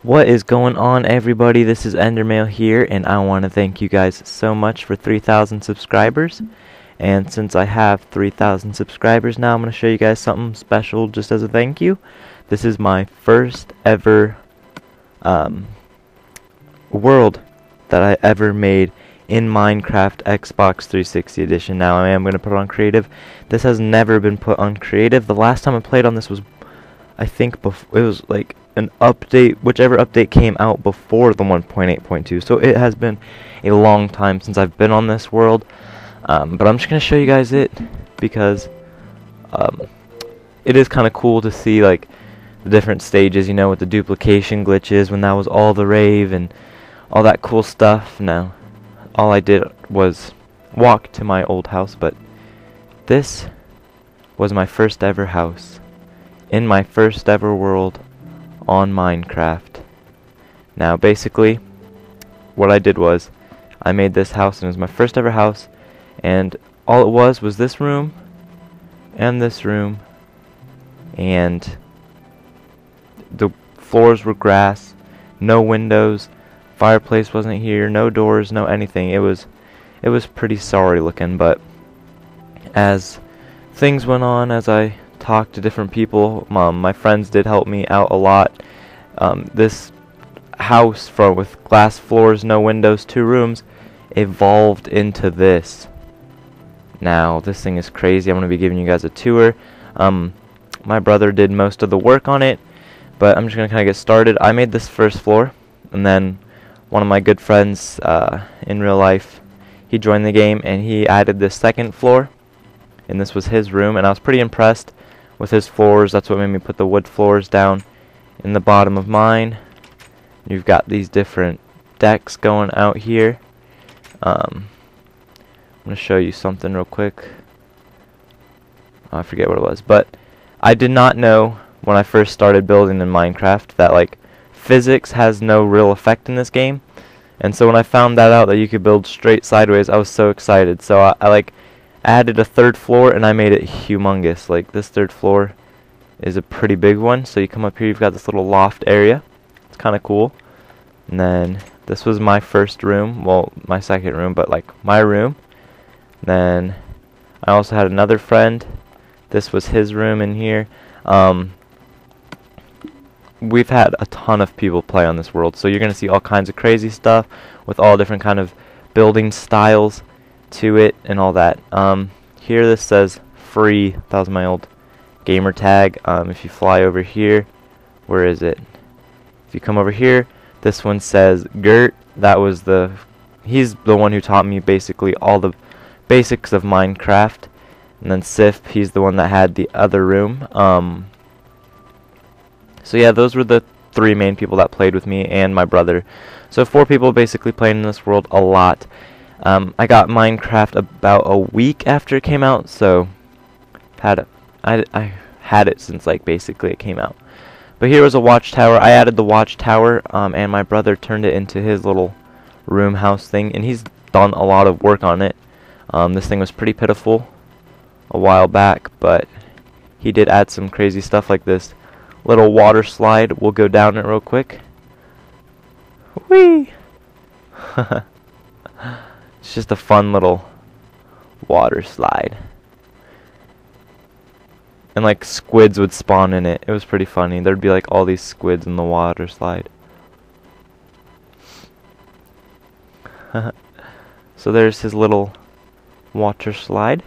What is going on, everybody? This is Endermail here, and I want to thank you guys so much for 3,000 subscribers. And since I have 3,000 subscribers now, I'm going to show you guys something special just as a thank you. This is my first ever world that I ever made in Minecraft Xbox 360 edition. Now I am going to put it on creative. This has never been put on creative. The last time I played on this was, I think, it was like an update, whichever update came out before the 1.8.2. So it has been a long time since I've been on this world. But I'm just going to show you guys it because it is kind of cool to see like the different stages, you know, with the duplication glitches when that was all the rave and all that cool stuff. Now, all I did was walk to my old house, but this was my first ever house in my first ever world on Minecraft. Now basically what I did was I made this house, and it was my first ever house, and all it was this room and this room, and the floors were grass, no windows, fireplace wasn't here, no doors, no anything. It was pretty sorry looking, but as things went on, as I talked to different people, my friends did help me out a lot. This house with glass floors, no windows, 2 rooms, evolved into this. Now this thing is crazy. I'm going to be giving you guys a tour. My brother did most of the work on it, but I'm just going to kind of get started. I made this first floor, and then one of my good friends in real life, he joined the game and he added this second floor, and this was his room, and I was pretty impressed with his floors. That's what made me put the wood floors down in the bottom of mine. You've got these different decks going out here. I'm going to show you something real quick. I forget what it was, but I did not know when I first started building in Minecraft that like physics has no real effect in this game. And so when I found that out, that you could build straight sideways, I was so excited. So I like added a 3rd floor, and I made it humongous. Like this 3rd floor is a pretty big one. So you come up here, you've got this little loft area. It's kind of cool. And then this was my first room, well, my second room, but like my room. Then I also had another friend. This was his room in here. We've had a ton of people play on this world, so you're gonna see all kinds of crazy stuff with all different kind of building styles to it and all that. Here this says free. That was my old gamer tag. If you fly over here, where is it? If you come over here, this one says Gert. That was he's the one who taught me basically all the basics of Minecraft. And then Sif, he's the one that had the other room. So yeah, those were the 3 main people that played with me and my brother. So 4 people basically playing in this world a lot. I got Minecraft about a week after it came out, so I had it since like basically it came out. But here was a watchtower. I added the watchtower, and my brother turned it into his little room house thing, and he's done a lot of work on it. This thing was pretty pitiful a while back, but he did add some crazy stuff like this little water slide. We'll go down it real quick. Whee! It's just a fun little water slide. And like squids would spawn in it. It was pretty funny. There'd be like all these squids in the water slide. So there's his little water slide.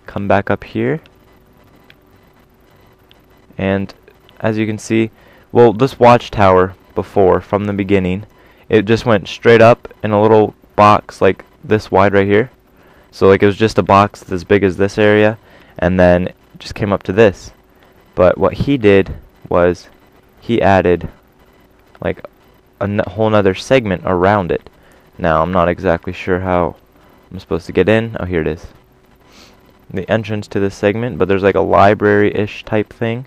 Come back up here. And as you can see, well, this watchtower before, from the beginning, it just went straight up in a little box like this wide right here. So like it was just a box as big as this area, and then it just came up to this. But what he did was he added like a whole nother segment around it. Now I'm not exactly sure how I'm supposed to get in. Oh, here it is. The entrance to this segment, but there's like a library-ish type thing.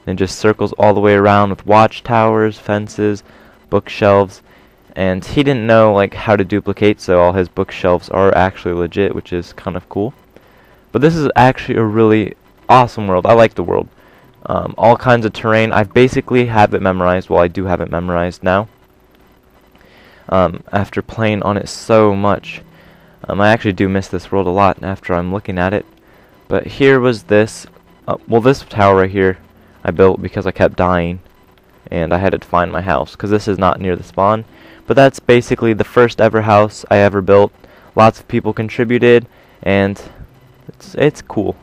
And it just circles all the way around with watchtowers, fences, bookshelves. And he didn't know like how to duplicate, so all his bookshelves are actually legit, which is kind of cool. But this is actually a really awesome world. I like the world. All kinds of terrain. I basically have it memorized. Well, I do have it memorized now. After playing on it so much. I actually do miss this world a lot after I'm looking at it. But here was this. Well, this tower right here I built because I kept dying. And I had to find my house. Because this is not near the spawn. But that's basically the first ever house I ever built. Lots of people contributed. And it's cool.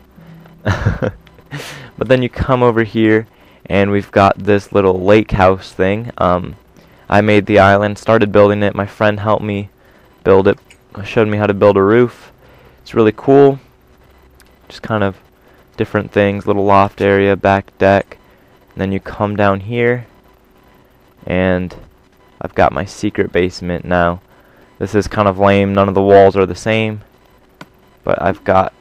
But then you come over here, and we've got this little lake house thing. I made the island, started building it. My friend helped me build it, showed me how to build a roof. It's really cool. Just kind of different things, little loft area, back deck. And then you come down here, and I've got my secret basement now. This is kind of lame. None of the walls are the same, but I've got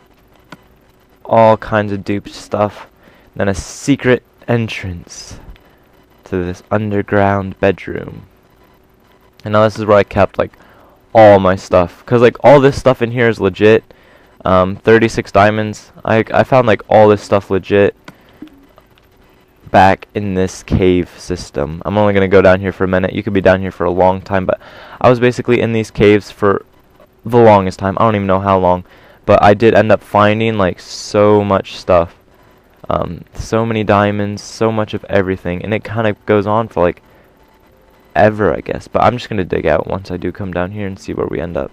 all kinds of dupe stuff. Then a secret entrance to this underground bedroom. And now this is where I kept like all my stuff, cause like all this stuff in here is legit. 36 diamonds. I found like all this stuff legit back in this cave system. I'm only gonna go down here for a minute. You could be down here for a long time, but I was basically in these caves for the longest time. I don't even know how long, but I did end up finding like so much stuff. So many diamonds, so much of everything, and it kind of goes on for like ever, I guess. But I'm just gonna dig out once I do come down here and see where we end up.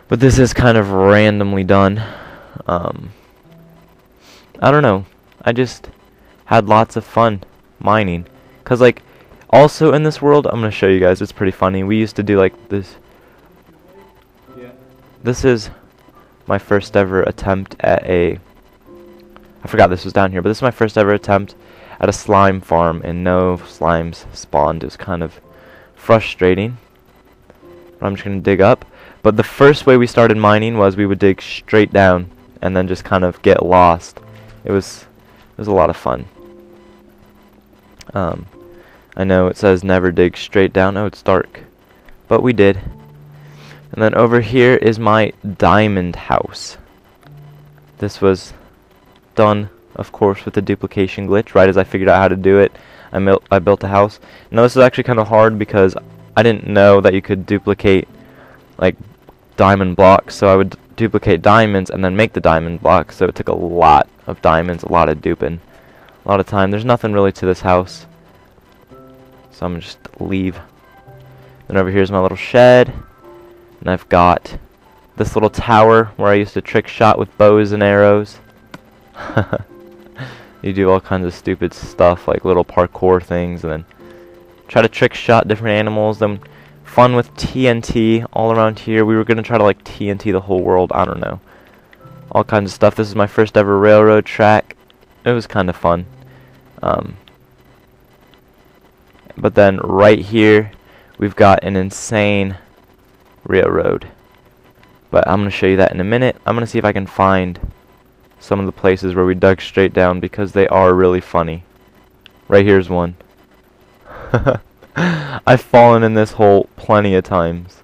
But this is kind of randomly done. I don't know. I just had lots of fun mining, cause like also in this world, I'm gonna show you guys. It's pretty funny. We used to do like this. This is my first ever attempt at I forgot this was down here, but this is my first ever attempt at a slime farm, and no slimes spawned. It was kind of frustrating. But I'm just going to dig up. But the first way we started mining was we would dig straight down and then just kind of get lost. It was a lot of fun. I know it says never dig straight down. Oh, it's dark. But we did. And then over here is my diamond house. This was done, of course, with the duplication glitch. Right as I figured out how to do it, I built a house. Now this is actually kind of hard because I didn't know that you could duplicate like diamond blocks. So I would duplicate diamonds and then make the diamond blocks. So it took a lot of diamonds, a lot of duping, a lot of time. There's nothing really to this house, so I'm just leave. Then over here's my little shed. And I've got this little tower where I used to trick shot with bows and arrows. You do all kinds of stupid stuff, like little parkour things, and then try to trick shot different animals. Then fun with TNT all around here. We were going to try to like TNT the whole world. I don't know. All kinds of stuff. This is my first ever railroad track. It was kind of fun. But then right here, we've got an insane railroad, but I'm going to show you that in a minute. I'm going to see if I can find some of the places where we dug straight down, because they are really funny. Right here's one. I've fallen in this hole plenty of times.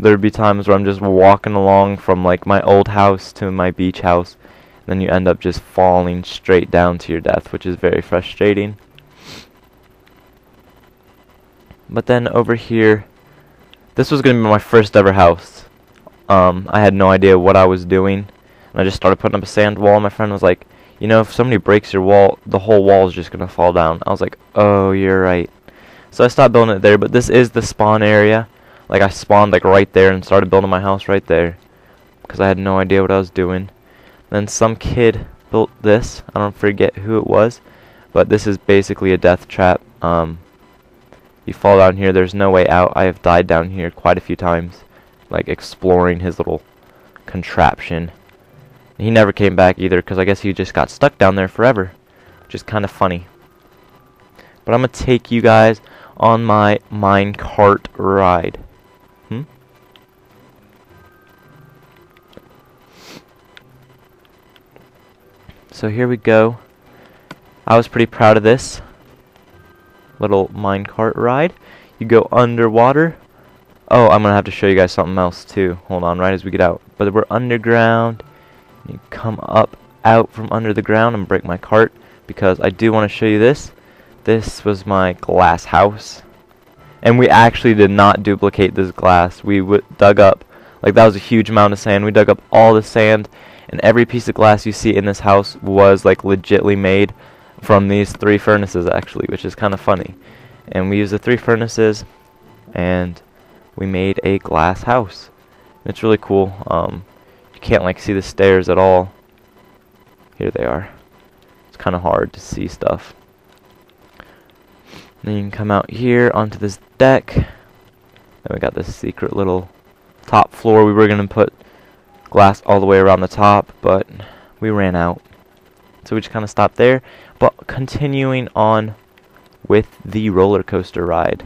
There'd be times where I'm just walking along from like my old house to my beach house, and then you end up just falling straight down to your death, which is very frustrating. But then over here, this was going to be my first ever house. I had no idea what I was doing, and I just started putting up a sand wall. My friend was like, you know, if somebody breaks your wall, the whole wall is just going to fall down. I was like, oh, you're right. So I stopped building it there, but this is the spawn area. Like, I spawned like right there and started building my house right there, because I had no idea what I was doing. Then some kid built this. I don't forget who it was, but this is basically a death trap. You fall down here, there's no way out. I have died down here quite a few times, like exploring his little contraption. He never came back either, because I guess he just got stuck down there forever, which is kind of funny. But I'm going to take you guys on my minecart ride. So here we go. I was pretty proud of this little minecart ride. You go underwater. Oh, I'm gonna have to show you guys something else too. Hold on, right as we get out. But we're underground. You come up out from under the ground and break my cart, because I do want to show you this. This was my glass house, and we actually did not duplicate this glass. We dug up, like, that was a huge amount of sand. We dug up all the sand, and every piece of glass you see in this house was like legitly made from these 3 furnaces actually, which is kind of funny. And we used the 3 furnaces and we made a glass house. And it's really cool. You can't like see the stairs at all. Here they are. It's kind of hard to see stuff. Then you can come out here onto this deck. Then we got this secret little top floor. We were going to put glass all the way around the top, but we ran out. So we just kind of stopped there. But continuing on with the roller coaster ride,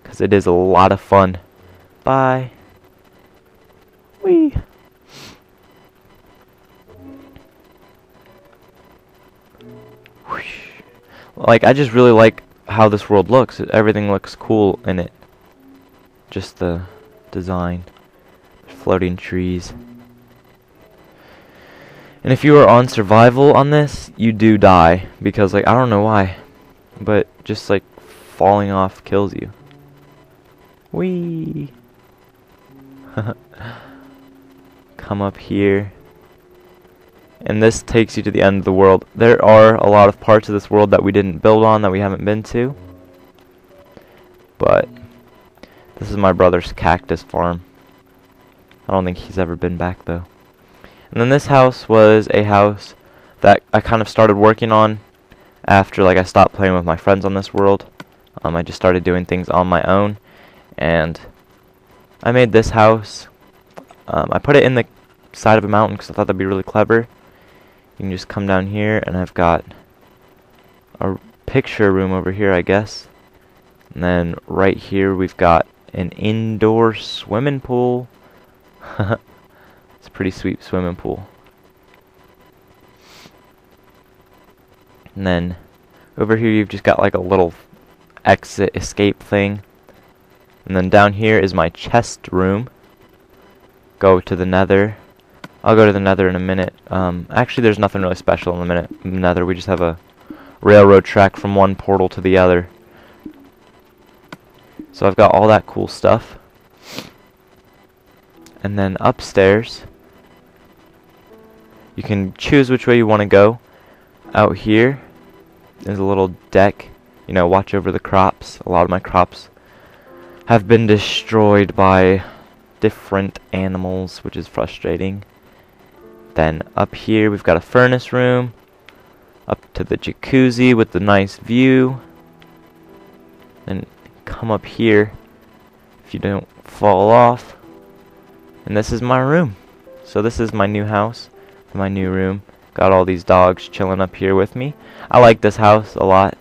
because it is a lot of fun. Bye. Whee. Whoosh. Like, I just really like how this world looks. Everything looks cool in it. Just the design. Floating trees. And if you are on survival on this, you do die, because like I don't know why, but just like falling off kills you. Whee! Come up here, and this takes you to the end of the world. There are a lot of parts of this world that we didn't build on, that we haven't been to, but this is my brother's cactus farm. I don't think he's ever been back though. And then this house was a house that I kind of started working on after like I stopped playing with my friends on this world. I just started doing things on my own, and I made this house. I put it in the side of a mountain because I thought that'd be really clever. You can just come down here, and I've got a picture room over here, I guess. And then right here we've got an indoor swimming pool. It's a pretty sweet swimming pool. And then over here you've just got like a little exit escape thing. And then down here is my chest room. Go to the nether. I'll go to the nether in a minute. Actually there's nothing really special in the nether. We just have a railroad track from one portal to the other. So I've got all that cool stuff. And then upstairs, you can choose which way you want to go. Out here is a little deck, you know, watch over the crops. A lot of my crops have been destroyed by different animals, which is frustrating. Then up here we've got a furnace room, up to the jacuzzi with the nice view. Then come up here if you don't fall off. And this is my room. So this is my new house, my new room. Got all these dogs chilling up here with me. I like this house a lot.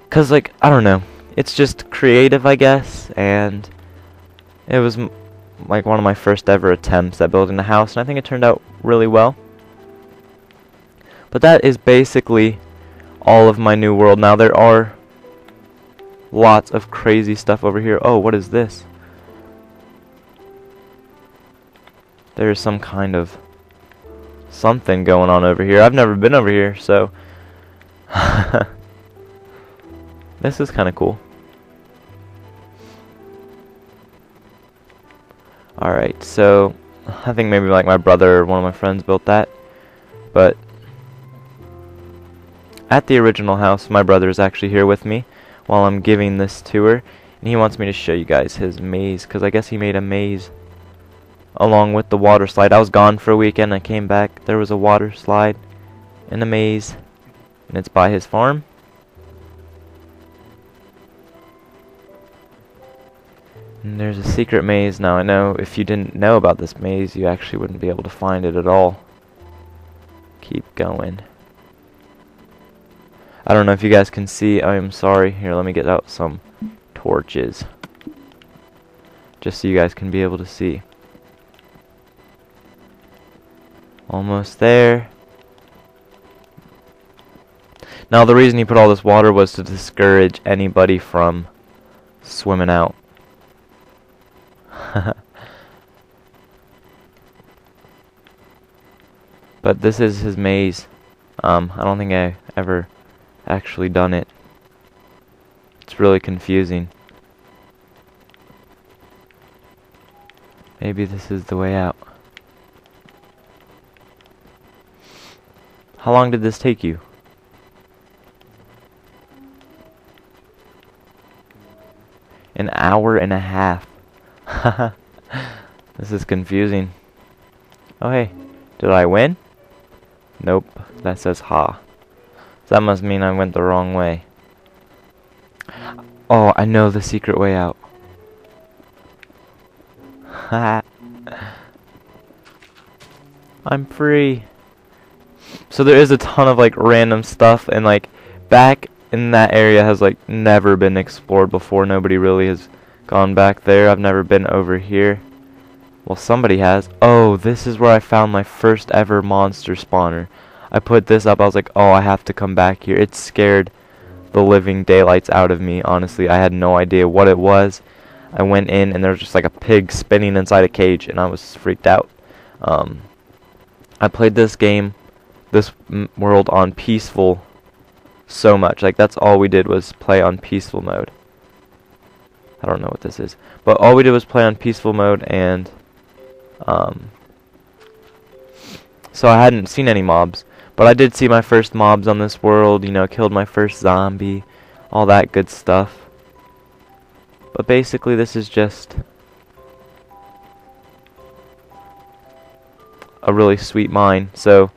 Cause like, I don't know, it's just creative, I guess, and it was like one of my first ever attempts at building a house, and I think it turned out really well. But that is basically all of my new world. Now there are lots of crazy stuff over here. Oh, what is this? There is some kind of something going on over here. I've never been over here, so this is kind of cool. Alright, so I think maybe like my brother or one of my friends built that. But at the original house, my brother is actually here with me while I'm giving this tour. And he wants me to show you guys his maze, because I guess he made a maze along with the water slide. I was gone for a weekend. I came back. There was a water slide and a maze, and it's by his farm. And there's a secret maze. Now I know if you didn't know about this maze, you actually wouldn't be able to find it at all. Keep going. I don't know if you guys can see. I am sorry. Here, let me get out some torches, just so you guys can be able to see. Almost there. Now the reason he put all this water was to discourage anybody from swimming out. But this is his maze. I don't think I ever actually done it. It's really confusing. Maybe this is the way out. How long did this take you? An hour and a half. This is confusing. Oh hey, did I win? Nope, that says ha. So that must mean I went the wrong way. Oh, I know the secret way out. I'm free. So there is a ton of like random stuff, and like back in that area has like never been explored before. Nobody really has gone back there. I've never been over here. Well, somebody has. Oh, this is where I found my first ever monster spawner. I put this up. I was like, oh, I have to come back here. It scared the living daylights out of me. Honestly, I had no idea what it was. I went in and there was just like a pig spinning inside a cage, and I was freaked out. I played this game, this world on peaceful so much. Like that's all we did was play on peaceful mode. I don't know what this is, but all we did was play on peaceful mode, and so I hadn't seen any mobs, but I did see my first mobs on this world. You know, killed my first zombie, all that good stuff. But basically this is just a really sweet mine. So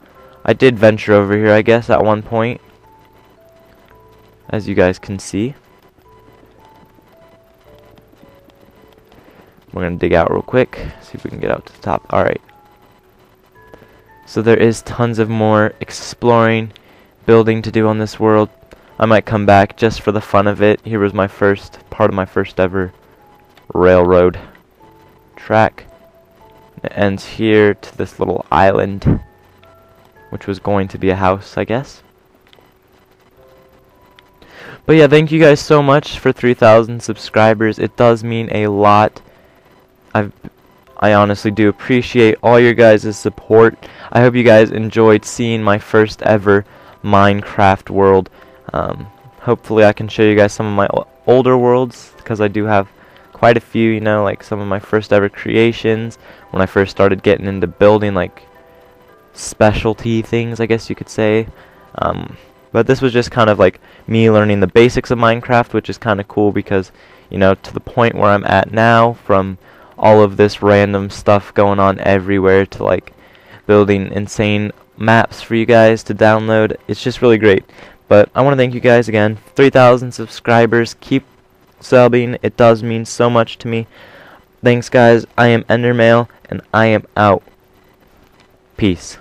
I did venture over here, I guess, at one point, as you guys can see. We're gonna dig out real quick, see if we can get out to the top. Alright. So there is tons of more exploring, building to do on this world. I might come back just for the fun of it. Here was my first part of my first ever railroad track. It ends here to this little island, which was going to be a house, I guess. But yeah, thank you guys so much for 3,000 subscribers. It does mean a lot. I honestly do appreciate all your guys' support. I hope you guys enjoyed seeing my first ever Minecraft world. Hopefully I can show you guys some of my older worlds, because I do have quite a few, you know, like some of my first ever creations when I first started getting into building like specialty things, I guess you could say. But this was just kind of like me learning the basics of Minecraft, which is kind of cool because, you know, to the point where I'm at now, from all of this random stuff going on everywhere to like building insane maps for you guys to download. It's just really great. But I want to thank you guys again. 3,000 subscribers. Keep subbing. It does mean so much to me. Thanks, guys. I am Endermale, and I am out. Peace.